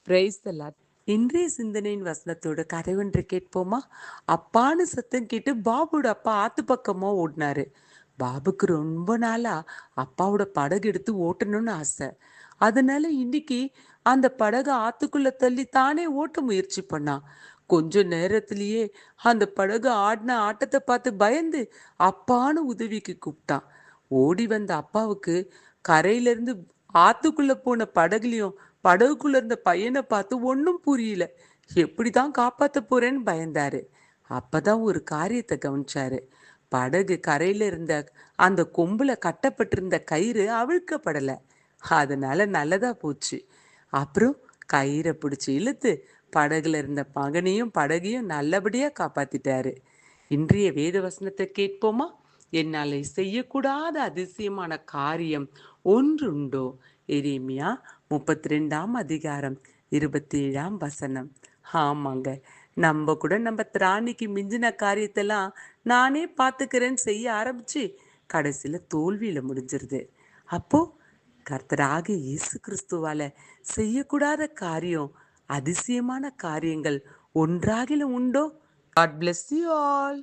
Praise the Lord. இன்றைய சிந்தனையின் வசனத்தோட கதை ஒன்று கேட்போமா? அப்பான்னு சத்தம் கேட்டு பாபுவோட அப்பா ஆத்து பக்கமா ஓடினாரு. பாபுக்கு ரொம்ப நாளா அப்பாவோட படகு எடுத்து ஓட்டணும்னு ஆசை. அதனால இன்னைக்கு அந்த படகு ஆத்துக்குள்ள தள்ளி தானே ஓட்ட முயற்சி பண்ணான். கொஞ்ச நேரத்திலேயே அந்த படகு ஆடின ஆட்டத்தை பார்த்து பயந்து அப்பான்னு உதவிக்கு கூப்பிட்டான். ஓடி வந்த அப்பாவுக்கு கரையில இருந்து ஆத்துக்குள்ள போன படகுக்குள்ள இருந்த பையனை பார்த்து ஒன்னும் புரியல. எப்படிதான் காப்பாத்த போறேன்னு பயந்தாரு. அப்பதான் ஒரு காரியத்தை கவனிச்சாரு. படகு கரையில இருந்த அந்த கொம்புல கட்டப்பட்டிருந்த கயிறு அவிழ்க்கப்படல. அதனால நல்லதா போச்சு. அப்புறம் கயிறை பிடிச்சு இழுத்து படகுல இருந்த மகனையும் படகையும் நல்லபடியா காப்பாத்திட்டாரு. இன்றைய வேத வசனத்தை கேட்போமா? என்னாலே செய்யக்கூடாத அதிசயமான காரியம் ஒன்றுண்டோ? எரேமியா 32ஆம் அதிகாரம் 27ஆம் வசனம். ஆமாங்க, நம்ம கூட நம்ம திராணிக்கு மிஞ்சின காரியத்தெல்லாம் நானே பார்த்துக்கிறேன்னு செய்ய ஆரம்பிச்சு கடைசியில தோல்வியில முடிஞ்சிருது. அப்போ கர்த்தராக இயேசு கிறிஸ்துவால செய்யக்கூடாத காரியம், அதிசயமான காரியங்கள் ஒன்றாகிலும் உண்டோ? God bless you all.